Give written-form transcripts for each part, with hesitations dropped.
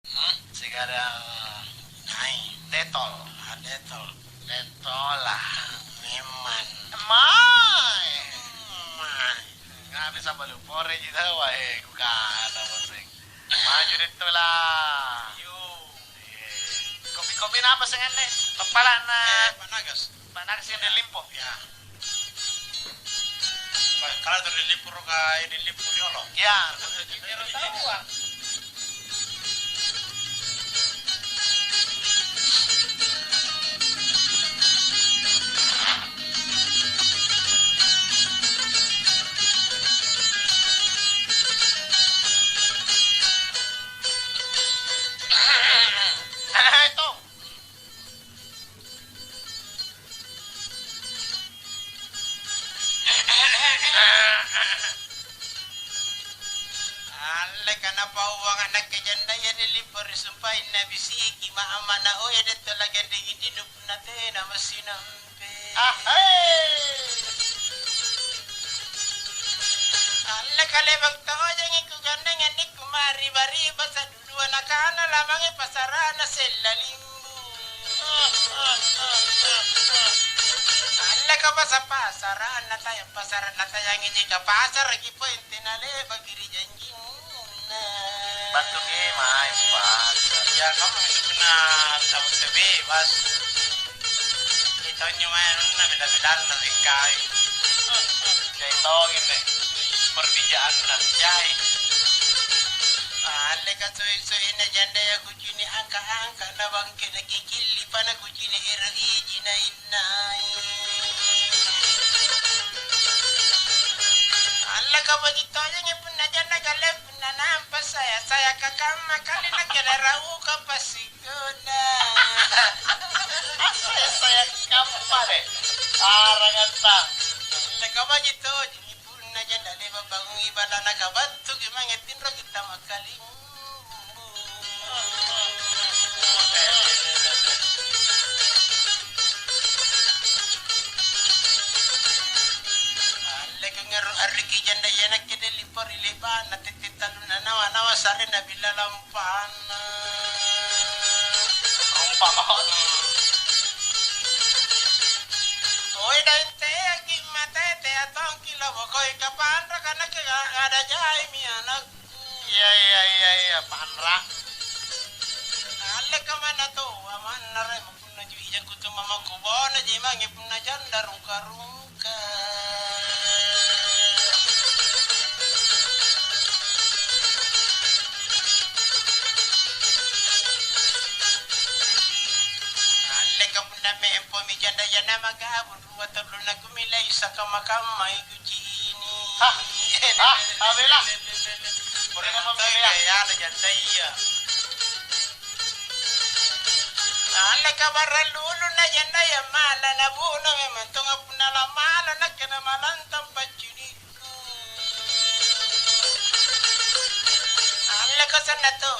Sekarang naik detol, detol, detol lah, memang, mai, nggak bisa balu pore juga, wah, kukana boseng, maju dito lah, kopi-kopi apa sih ini, kepala na, panagas yang dilimpo, ya, kalau dilipur kayak dilipur nyolong, ya, dilipur tahu. Itu. Ale kenapa uang anak kejanda ya dilipur sumpah nabi siki ma amana o ya detto lagi dingin di nup nate nama sinampe. Ale kale bakta o jangi ku gandeng ni kumari bari basa dulu anak-anak lamange pasarana selalimbu. Ka pasaran na tayo pasaran na tayo ang hindi ka pasar lagi po intinale bagiri janjing na batu mai pasar ya kamu itu na tahu sebe bas itu nyawa na bila-bilan na ringkai jai togin deh perbijaan na jai ale ka soy na janda ya kucini angka-angka na bangke na kikili pa na kucini irigi na inay alla ka bagito yang ipun na janda galep na nampas saya kakama kali na kelarau ka pasigona saya kampa deh aranganta alla ka bagito ipun na janda leba bangun ibadah na kabatu gimang etinro kita makaling ariki janda yana kede lipori lebana tetitan na nawa sare na bilalampana rumpaman toy dante aki mate te atong kilo bokoy kapandra kana ke ada jai mi anak iya pandra alle kamana to aman nare mapuna ju ijan kutu mama kubona jima ngipuna janda rungka me pomi janda yana magabun ruwatulu na kumilay sa kamakamay kuchini abela por ena mabela yana janda iya ala kabara lulu na janda ya mala na buna me mantonga punala mala na kena malantam pachiniku ala kasana to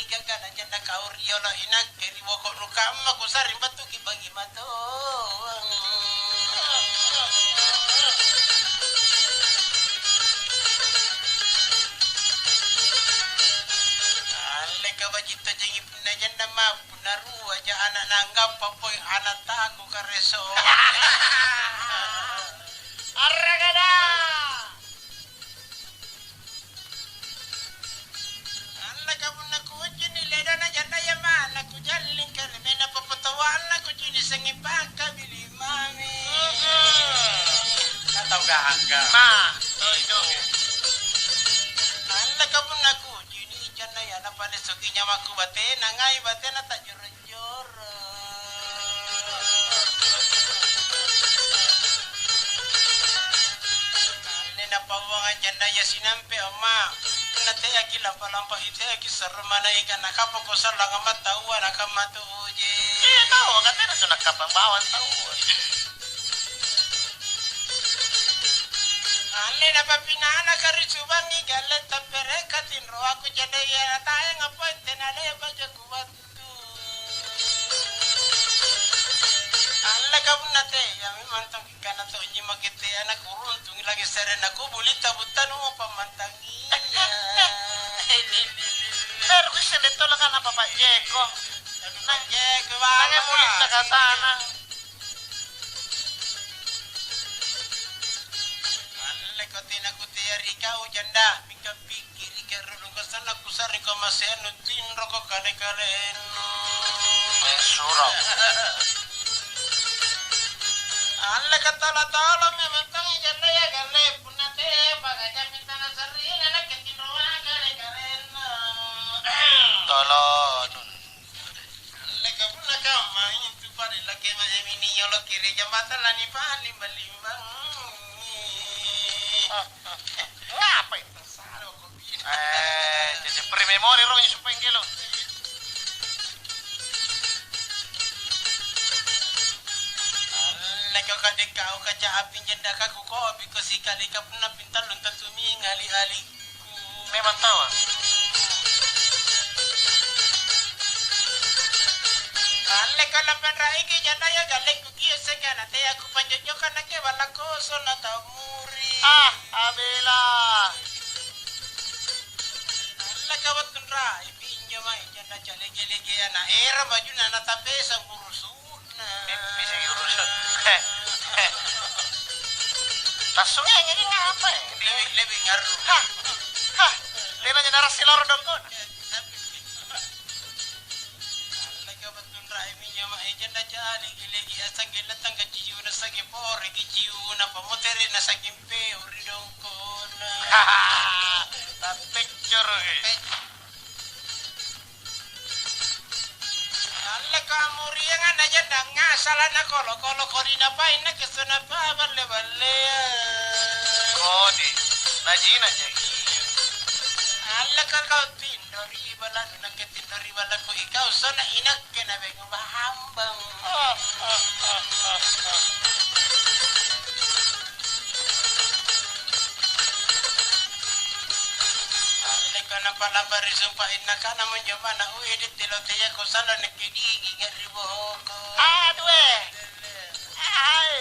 gagana janda kauriolo inak keri woko rukama kusari batu kibagi mato ale kabajito jengi puna janda ma punaru aja anak nanggap papoy anak taku kareso arragada aku jalin kali mena papatawan aku jini sangipan kabili mami atau gaga ma itu anda kabun aku jini jana ya na pada sokinya maku bate nangai bate na tak jor nena pawang janda ya sinampe oma nate aki lampa itu aki sermana ikan nakapa ko sarlang matawa nakamatu uje tahu kan na sunak kapang bawan tahu ale na papinana karisuban ni galet tapere katin ro aku janda ya tayo ngapo tenale baja kubat alle kabun nate ya memantang kana to jima kete anak urun tung lagi seren aku bulita butan mo pamantangi pero kasi dito lang na jeko. Nang jeko Nangnya mulit na katana. Alle ko tinaguti rika ujanda mika pikir ika rulung kasana kusari ko maseno tinro ko kale Surau. Alle katala memang tang janda ya gale punate bagaja mintana sarina na ketinro kale Tolong. Alle ka punaka main tu pare lake ma emini yolo kiri jambatan lani palim balimbang Ngapa itu? Jadi primemori ro yung supeng kilo. Kau kadek kau kaca api jenda kaku ko abi ko si kali ka puna pintal lunta tumi ngali Memang tahu. Alle kala penrai ke janda ya gale ku kiyo segana te aku panjojo kana ke bala ko so na tamuri Abela. Alle ka watun rai pinjo mai janda chale gele ge na era baju na tapesa ngurusuna Bisa diurus. Tasungnya ini ngapa ya? lebih ngaruh Lena nyenar silor dong kon. Alle ka watun rai pinjo mai janda chale gele ge asang gele tanga ciu na sagi por gi ciu na pamotere na sagi pe uri dong kona Picture. Alle kamu riangan aja danga salah na kolo korina pa ina kesana pa balle Kodi. Najina jadi. Alle kau tindori balan na ketindori balan ko ikaw sana inak ke na beng bahambang Alle kana pala barisung pa ina kana mo jamana o edit tilote ya ko sala nakidigi ngaribo ko Aduh. Ai.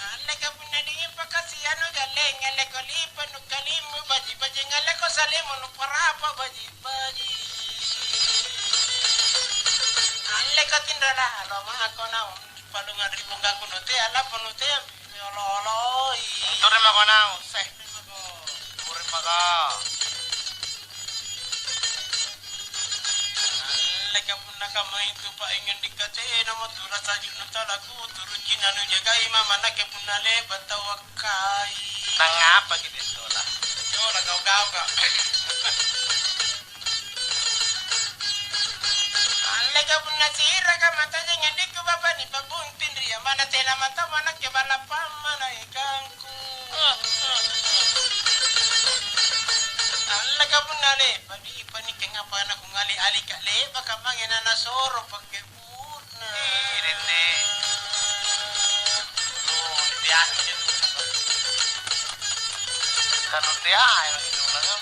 Alle ka punya dingin pakasiano galeng alle ko lipa no kalimu baji ngale ko salimo no parapa baji Alle ka tindala lo ma ko na palungan ribong ka kuno te ala panu te ololoi Turun mah konau. Seh. Turun mah kau. Alle ka punna ka main tu pa ingin dikate na mo tura saju no talaku turun jinanu jagai mama na ke punna le batawakai Nang ngapa gitu sekolah? yo la kau ka Alle ka punna sira ka mata jangan diku bapa ni pabuntin ria mana tena mata mana ke bala pamana ikanku Alle ka punna le padi pani ke ngapa na kungali ali ka le baka mangena na soro pakai purna Ini. biasa Kanu dia ayo gitu lang.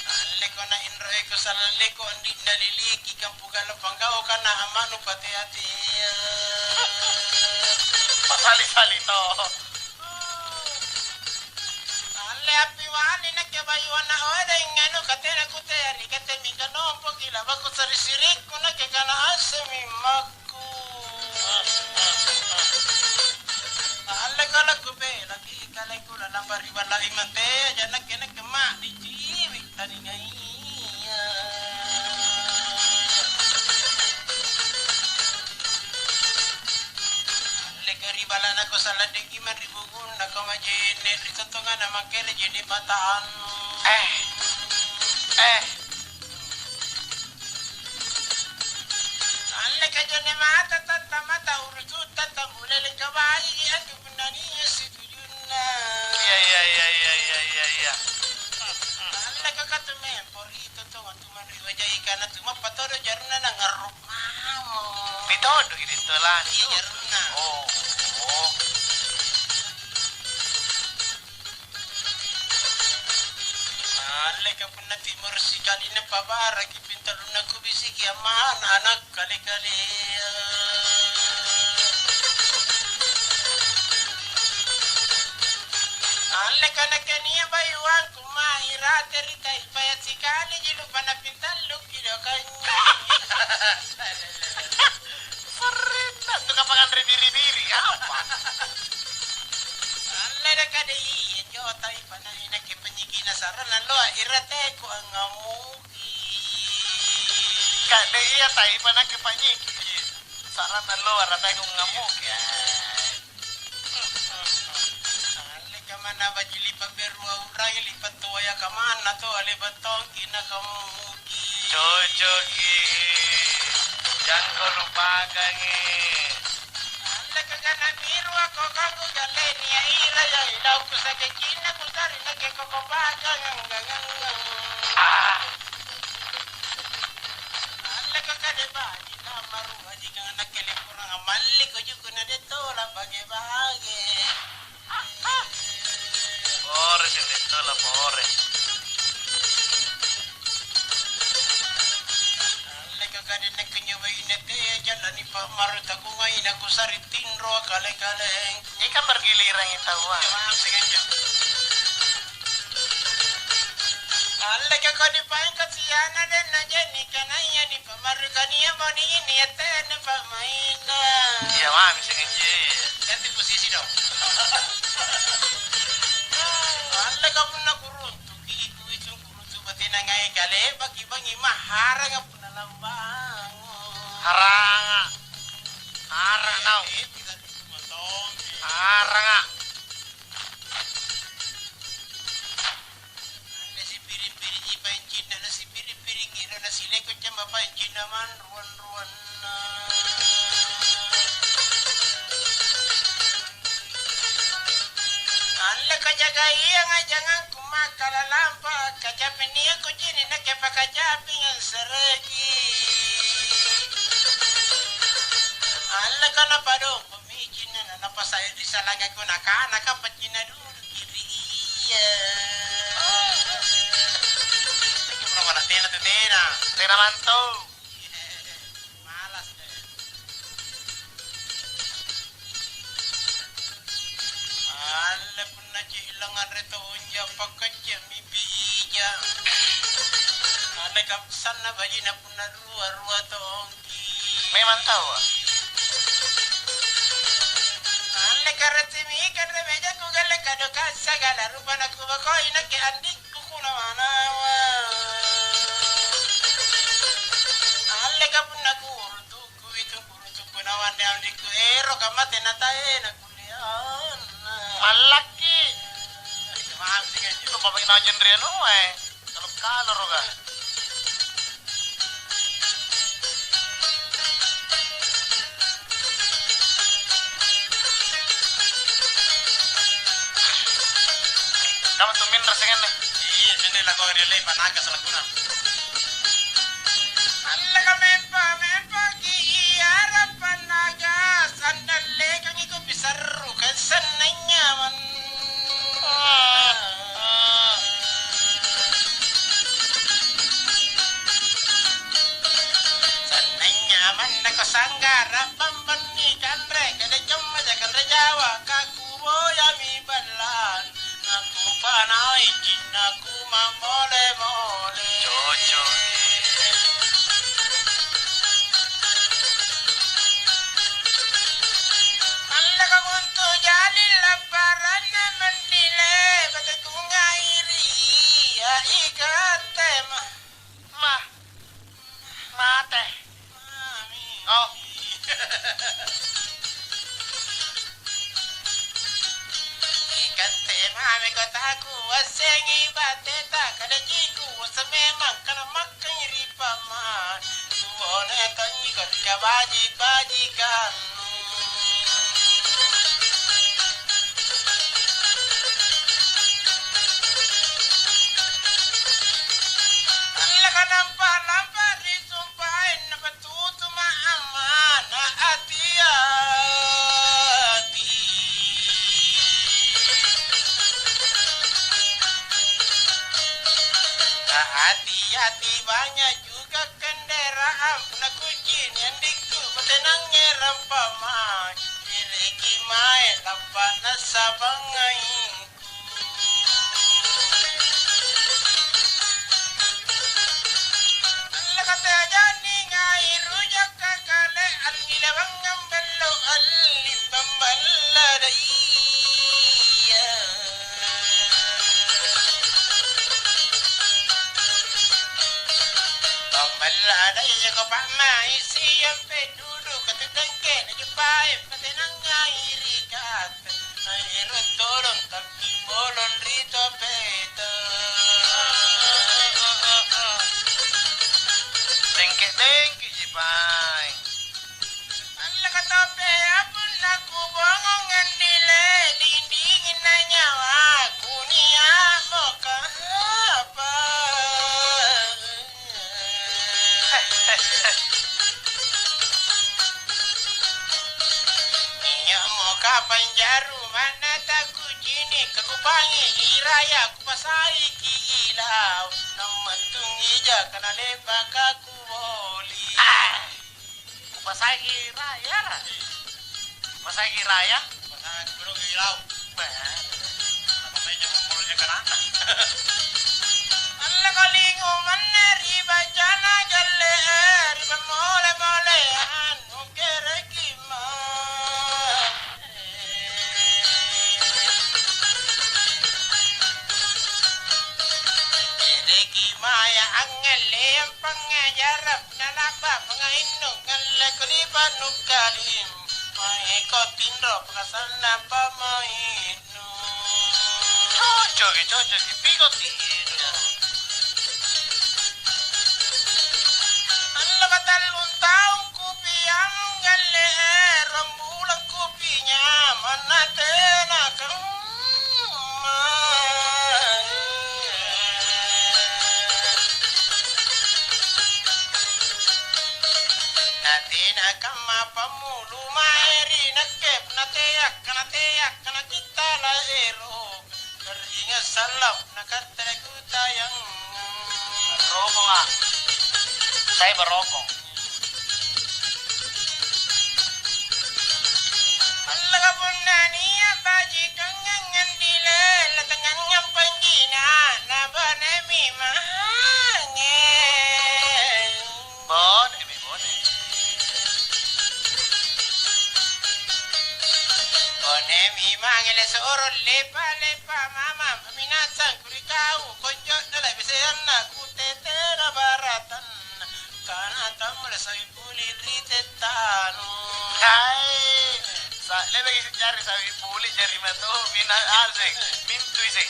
Alle ko na inro ko salalle ko andi naliliki kan pugalo panggao kana amanu pati ati Pasali-sali to. Alle api wali na ke bayu na ode ngano katena kuteri kate mi kanompo kila bako sari sirik ko na ke kana asemi maku Alle kala ko be lagi kala ko la lampari wala imante jana kene kema di jiwi tani ngai Balana ko sa ladigi man ribugun na ko majene ritotonga na makere jadi mataan Alle ka jone mata tata mata urutu tata mulele kabai atu punani situjuna Iya. Alle ka katume porito to tuman riwaja ikana tuma patoro jaruna na ngaruk mamo Bitodo gitu lah. Iya jaruna Oh. Alle ka punna timur sikali na pabara ki pintaluna ko bisiki aman anak kali-kali Alle ka na kaniya bayuan kumahira terita ipayat sikali jilupan irate ko ang ngamuki. Kade iya tayo pa na kipanyiki. Sarat alo aratay kong ngamuki. Alika mana bajili paberua urang lipat tuaya kamana to alibatong kinakamuki. Jojoki. Jangan kau lupakan Alika kana biru ako kagu galeni ya ira ya ilaw ko sa kekina ko sari na kekokobagan Alika kade baji kamaru aji kang nakele kurang amalli ko jugo na dito la bage-bage. Pores dito la pores. Kade nakanyaway na te jalan ni pamarta ko ngayon ako sa ritinro kale-kaleng. Ikan bergiliran itu Maaf sengaja. Alla ka kade paing kasiyana den na jeni kanaya ni pamarta niya mo ni ini ate na pamaina. Iya mah sengaja. Ganti posisi dong. Alla ka pun na kuruntu kiku itu kuruntu batina ngai kale bagi bangi mahara nga punalambang. Haranga. Harang tau. Haranga. Nasi piring-piring ipain Cina, nasi piring-piring ira, nasi lekot jam bapain Cina man, ruan-ruan. Alla kajaga iya nga jangan kumakala lampa, kajapin niya ko jini na kepakajapin ang seregi. Alla ka na pa doon, kumichin na napasayo di sa lagay ko naka pa dulu kiri iya. Sige mo naman natin na tutina. Tira manto. Malas deh. Alla pun na ilangan reto unja pakatya mibija. Alla kapsan na bayi na pun na ruwa-ruwa tongki. Memang tahu. Karatimi kadre meja ku gale kado kasa gala rupa na ku bako ina ke andik ku kuna mana wa alle ka punna ku urtu ku itu kurutu kuna wande andik ku ero kamate na tae na kulian Malaki. maaf sih kan Itu bapak ina jendrian kalau kalor roga. Kamu tuh min rasakan deh. iya sini lah kau relay panaga sa laguna alle ka mempa ki iara panaga sandalle kang iku bisaru kan sananya man sananya man nakasanggara pambani kanre kada jomma jakan Jawa kakubo yami balan aku panai jinaku mamole-mole Jojo. alla ka buntu jali laparan na mandile bata kungairi ya ikatema Mah. Mate. mami Oh. ikatema me kotaku wasengi bateta kada jiku wasamemang kana makanyri paman suone kanyi kada baji kan alla ka nampak disumpahin na patutu maamana hati-hati hati-hati banyak juga kendaraan na kucing yang diku tenang nyeram paman direki main lapan nasa bangainku alla kata jani ngai rujak kakale alilawang ngambelo alibamballa iya ada yang kau pamai siapa duduk kata tengke lagi baik patenang iri kata air tolong tapi bolon rito peta Tengke jipai. Allah kata pe apun aku bongong ngandile dingin nanya aku nia moka apa nia moka panjaru mana taku jini kekupangi iraya kupasai ki ilau namantung ija kana lepak aku boli Pasagi raya. Pasagi raya. pasangan bro ilau apa saja mulutnya kan Allah kalingo maneri bacana galle riba mole mole anu kerekima kerekima ya angele pangajarap nalaba pangainung ngalle kuliba nukalim mai kotindro pakasana pamainu Cocok, pigoti. Allah batalun tahu kupi yang galle rembulan kupinya mana tenaga natina kama pamulu maeri nakep nateak kana kita la ero keringa salap nakatene kutayang Rombong ah. Saya berrombong. Allah kapunani baji kangen dile latangang panjina nabane mimange Bone. Bone mimange le soro lepa mama paminasan kurikau konjo dala biseanna kutetera baratan kana tamule sabi puli ritetanu Hai. Lebe jari sabi puli jari mato mina alseng. Mintu iseng.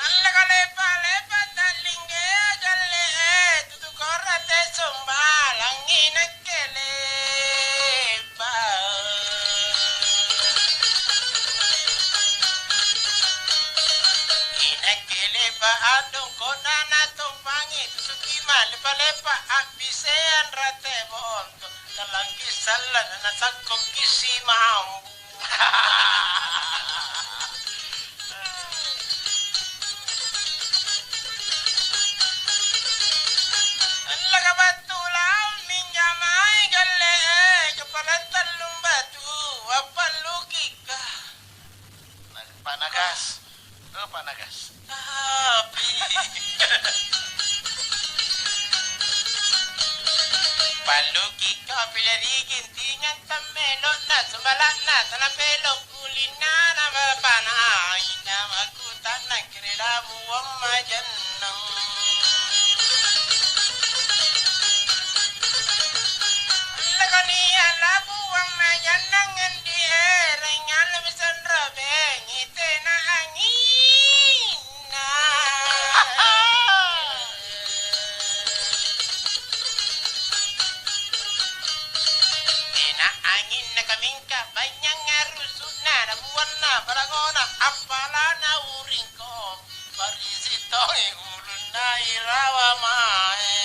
Allah kalepa talinge galle tutu korate sombalang inakele ba inakele ba adong kodana tumpangi tusuki lepa abisean rate bondo kalangi salan na sakko kisi mambu Allah kabatulau minjamai galle kepala talung batu apa logika Panagas. Panagas. tapi palogika pilari gintingan tamelo na sumbalak na tanapelo kulina na mapana ina makutan na kirila buwang majannang Lakaniya labu ang mayanang hindi ereng alam san rabe ngite na angin na Tina angin na kaming kabanyang arusot na nabuwan na paragona apala na uring ko parisito ulun na irawa mae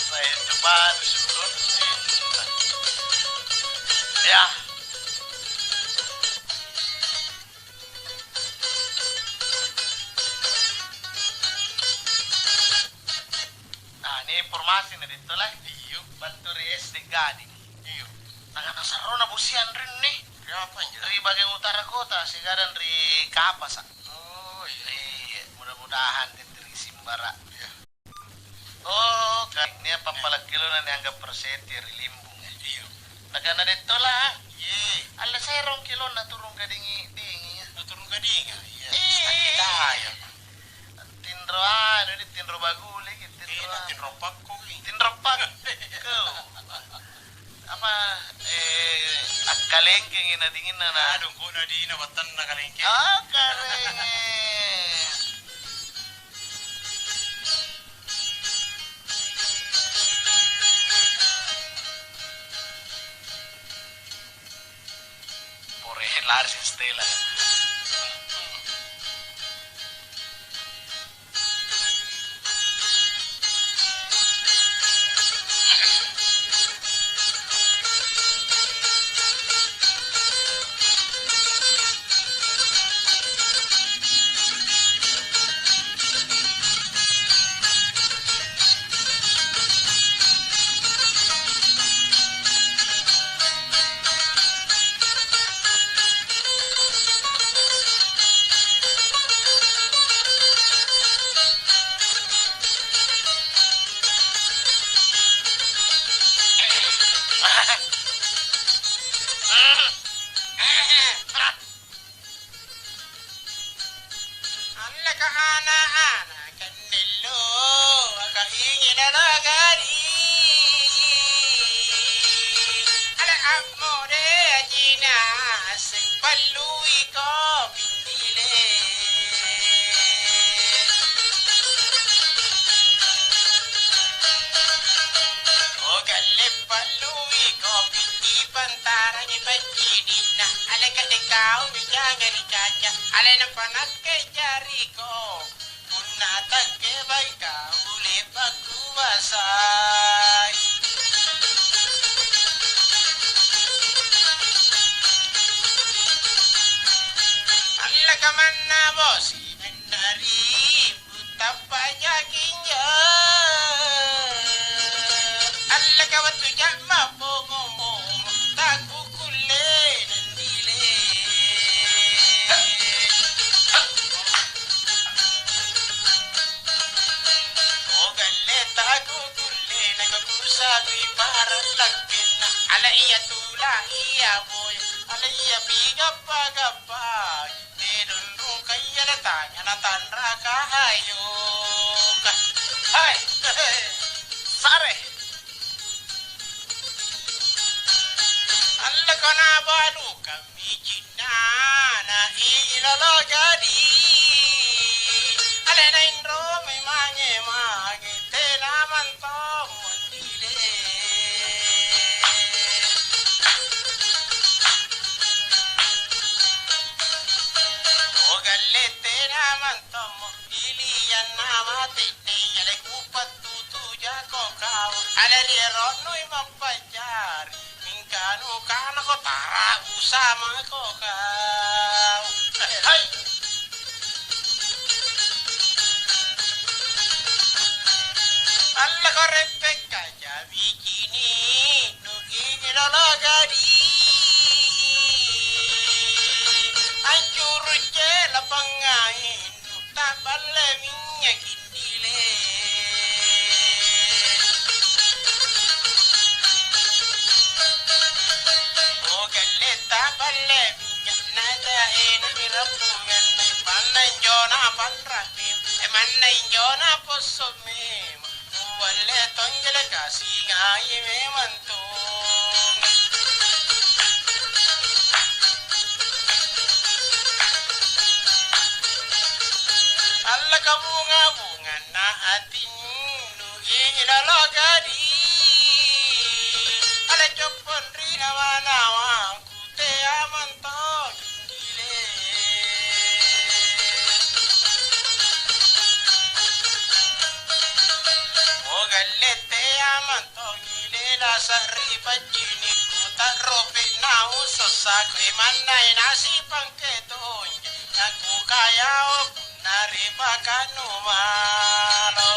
Saya cepat syukur. Ya. Nah, ini informasi na dito lah. Iyo, bantu SD Gading. Iyo. Nakakasaro na busian rin nih. Kenapa anjir? Dari bagian utara kota, sigaran dari Kapas. Oh iya. Mudah-mudahan dari Simbara. Ya. Oh, kan ini apa kilo na dianggap perseti limbung. Iyo. Nagana dito lah. Ye, Ala saya 2 kilo na turun ka dingi ya. turun ka di nga. Iya. Eh, ina na. Aduh, ko na di nawatan na kalingke. Oh, kering. Pore Lars Stella. Alla ka ana kannillo ka ingina lagari. Ala amore ajina sepalui ko pindile. O galle palui ko pindi pantara ni pagidi na ala ka dekau bijangari caca ala na panakke jariko punna takke baika ule pakuwasai. Alla ka manna bosi mendari putappa jakinja. Alla ka watu jamma pomo taku kulle nandile. O galle taku kulle nagakusabi para lagina. Ala iya tula iya boy. Ala iya bigappa gappa. Dedundu kayyala tanya na tanra ka ayuka. Hai. Sare. Alla kana balu kami jinana ilalo jadi. Ala na indro me mange mage tena mantong mondile. O galle tena mantong iliyan nama tete yale kupatu tuja kokau. Ala riero noi mampajar. Mingkanu kana ko tara usama ko kau. Hai. Alla ko repeka jabi kini nugi lolagari. Anjuru jela pangain tak balle minyak indile. O galle tak balle minyak nada ena mirapungan panai jona panrapi manai jona posomem walle tonjele kasih ngai memantung. Alla ka bunga na atin nugi ilalagari. Ala chopon ri nawa kute amanto gile. O galle te amanto gile la sari pagini kuta rope na usosak manai nasi pangketonya aku kaya nariba kanumalo.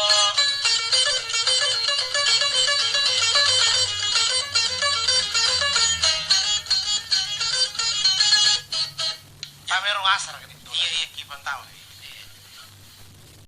Pamerong asar kan itu. Iya kipan tahu.